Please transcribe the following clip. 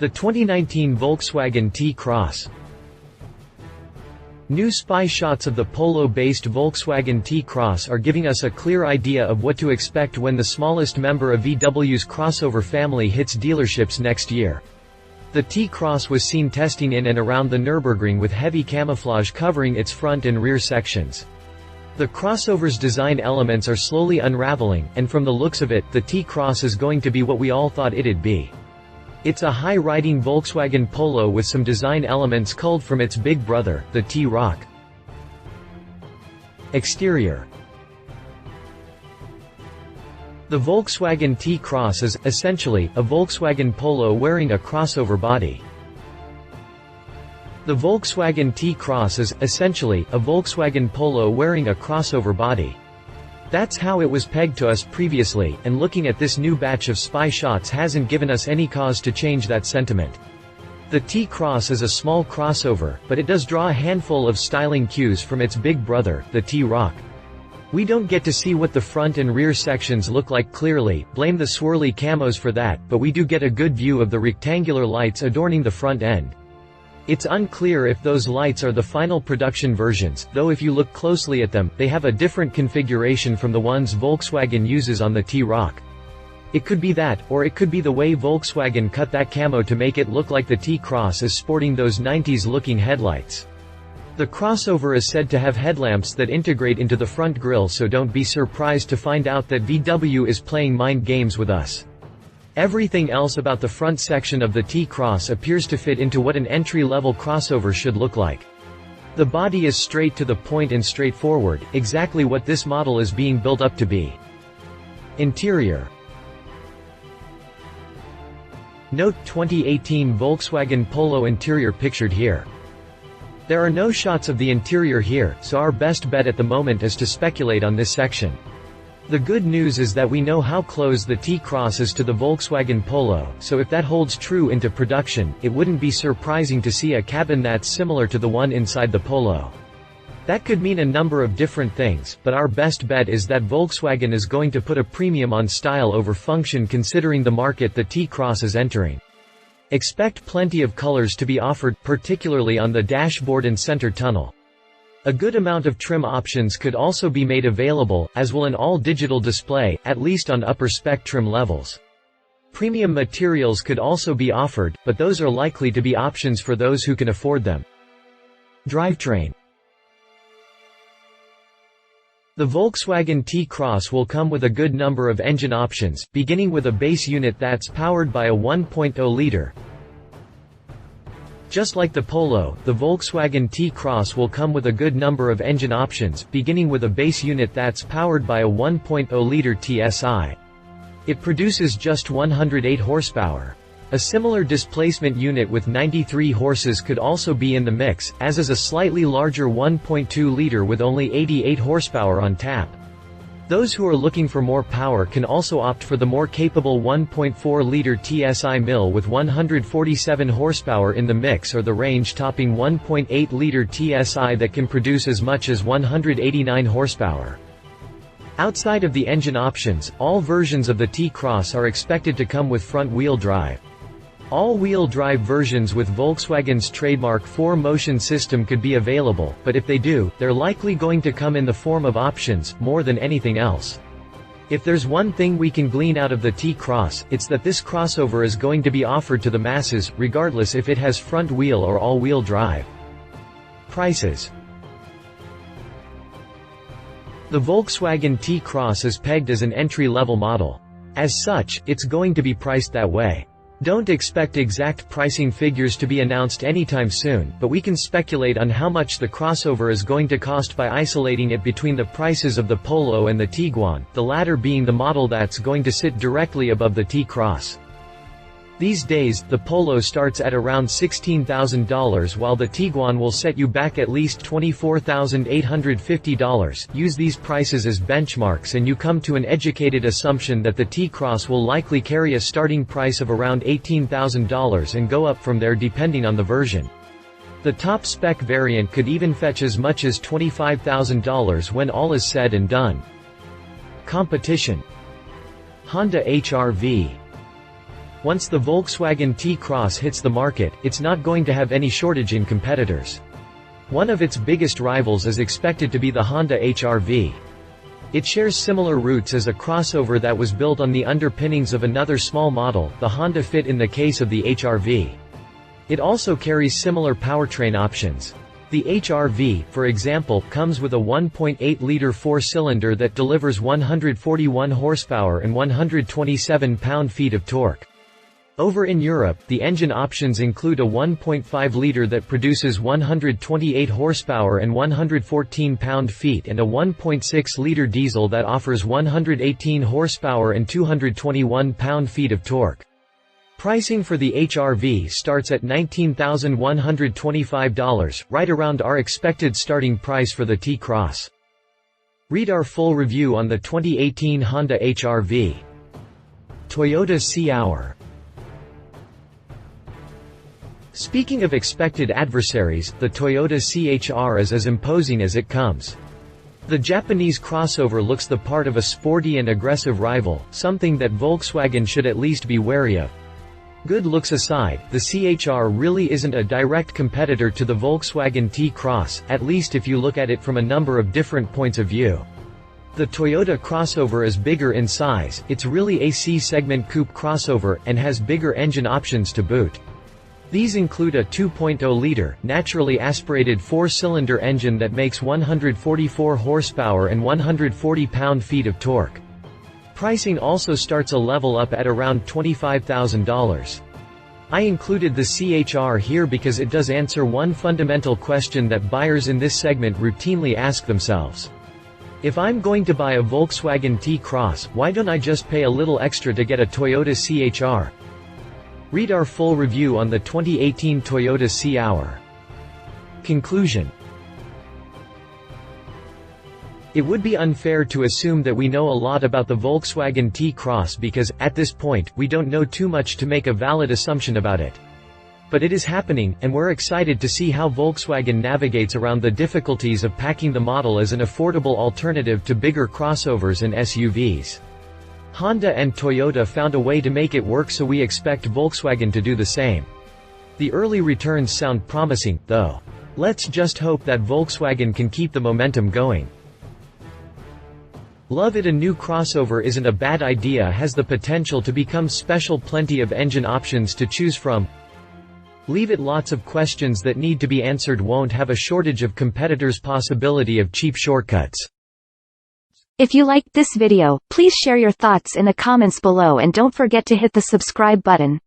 The 2019 Volkswagen T-Cross. New spy shots of the Polo-based Volkswagen T-Cross are giving us a clear idea of what to expect when the smallest member of VW's crossover family hits dealerships next year. The T-Cross was seen testing in and around the Nurburgring with heavy camouflage covering its front and rear sections. The crossover's design elements are slowly unraveling, and from the looks of it, the T-Cross is going to be what we all thought it'd be. It's a high-riding Volkswagen Polo with some design elements culled from its big brother, the T-Roc. Exterior. The Volkswagen T-Cross is, essentially, a Volkswagen Polo wearing a crossover body. The Volkswagen T-Cross is, essentially, a Volkswagen Polo wearing a crossover body. That's how it was pegged to us previously, and looking at this new batch of spy shots hasn't given us any cause to change that sentiment. The T-Cross is a small crossover, but it does draw a handful of styling cues from its big brother, the T-Roc. We don't get to see what the front and rear sections look like clearly, blame the swirly camos for that, but we do get a good view of the rectangular lights adorning the front end. It's unclear if those lights are the final production versions, though if you look closely at them, they have a different configuration from the ones Volkswagen uses on the T-Roc. It could be that, or it could be the way Volkswagen cut that camo to make it look like the T-Cross is sporting those 90s-looking headlights. The crossover is said to have headlamps that integrate into the front grille, so don't be surprised to find out that VW is playing mind games with us. Everything else about the front section of the T-Cross appears to fit into what an entry-level crossover should look like. The body is straight to the point and straightforward, exactly what this model is being built up to be. Interior. Note 2018 Volkswagen Polo interior pictured here. There are no shots of the interior here, so our best bet at the moment is to speculate on this section. The good news is that we know how close the T-Cross is to the Volkswagen Polo, so if that holds true into production, it wouldn't be surprising to see a cabin that's similar to the one inside the Polo. That could mean a number of different things, but our best bet is that Volkswagen is going to put a premium on style over function considering the market the T-Cross is entering. Expect plenty of colors to be offered, particularly on the dashboard and center tunnel. A good amount of trim options could also be made available, as will an all-digital display, at least on upper-spec trim levels. Premium materials could also be offered, but those are likely to be options for those who can afford them. Drivetrain. The Volkswagen T-Cross will come with a good number of engine options, beginning with a base unit that's powered by a 1.0-liter. Just like the Polo, the Volkswagen T-Cross will come with a good number of engine options, beginning with a base unit that's powered by a 1.0-liter TSI. It produces just 108 horsepower. A similar displacement unit with 93 horses could also be in the mix, as is a slightly larger 1.2-liter with only 88 horsepower on tap. Those who are looking for more power can also opt for the more capable 1.4-liter TSI mill with 147 horsepower in the mix, or the range-topping 1.8-liter TSI that can produce as much as 189 horsepower. Outside of the engine options, all versions of the T-Cross are expected to come with front-wheel drive. All-wheel drive versions with Volkswagen's trademark 4Motion system could be available, but if they do, they're likely going to come in the form of options, more than anything else. If there's one thing we can glean out of the T-Cross, it's that this crossover is going to be offered to the masses, regardless if it has front-wheel or all-wheel drive. Prices. The Volkswagen T-Cross is pegged as an entry-level model. As such, it's going to be priced that way. Don't expect exact pricing figures to be announced anytime soon, but we can speculate on how much the crossover is going to cost by isolating it between the prices of the Polo and the Tiguan, the latter being the model that's going to sit directly above the T-Cross. These days, the Polo starts at around $16,000 while the Tiguan will set you back at least $24,850. Use these prices as benchmarks and you come to an educated assumption that the T-Cross will likely carry a starting price of around $18,000 and go up from there depending on the version. The top spec variant could even fetch as much as $25,000 when all is said and done. Competition. Honda HR-V. Once the Volkswagen T-Cross hits the market, it's not going to have any shortage in competitors. One of its biggest rivals is expected to be the Honda HR-V. It shares similar roots as a crossover that was built on the underpinnings of another small model, the Honda Fit in the case of the HR-V. It also carries similar powertrain options. The HR-V, for example, comes with a 1.8-liter four-cylinder that delivers 141 horsepower and 127 pound-feet of torque. Over in Europe, the engine options include a 1.5-liter that produces 128 horsepower and 114 pound-feet and a 1.6-liter diesel that offers 118 horsepower and 221 pound-feet of torque. Pricing for the HR-V starts at $19,125, right around our expected starting price for the T-Cross. Read our full review on the 2018 Honda HR-V. Toyota Sea-Hour. Speaking of expected adversaries, the Toyota CHR is as imposing as it comes. The Japanese crossover looks the part of a sporty and aggressive rival, something that Volkswagen should at least be wary of. Good looks aside, the CHR really isn't a direct competitor to the Volkswagen T-Cross, at least if you look at it from a number of different points of view. The Toyota crossover is bigger in size, it's really a C-segment coupe crossover, and has bigger engine options to boot. These include a 2.0-liter, naturally aspirated four-cylinder engine that makes 144 horsepower and 140 pound-feet of torque. Pricing also starts a level up at around $25,000. I included the CHR here because it does answer one fundamental question that buyers in this segment routinely ask themselves. If I'm going to buy a Volkswagen T-Cross, why don't I just pay a little extra to get a Toyota CHR? Read our full review on the 2018 Toyota Sea-Hour. Conclusion. It would be unfair to assume that we know a lot about the Volkswagen T-Cross because, at this point, we don't know too much to make a valid assumption about it. But it is happening, and we're excited to see how Volkswagen navigates around the difficulties of packing the model as an affordable alternative to bigger crossovers and SUVs. Honda and Toyota found a way to make it work, so we expect Volkswagen to do the same. The early returns sound promising, though. Let's just hope that Volkswagen can keep the momentum going. Love it. A new crossover isn't a bad idea, has the potential to become special, plenty of engine options to choose from. Leave it lots of questions that need to be answered, won't have a shortage of competitors, possibility of cheap shortcuts. If you liked this video, please share your thoughts in the comments below and don't forget to hit the subscribe button.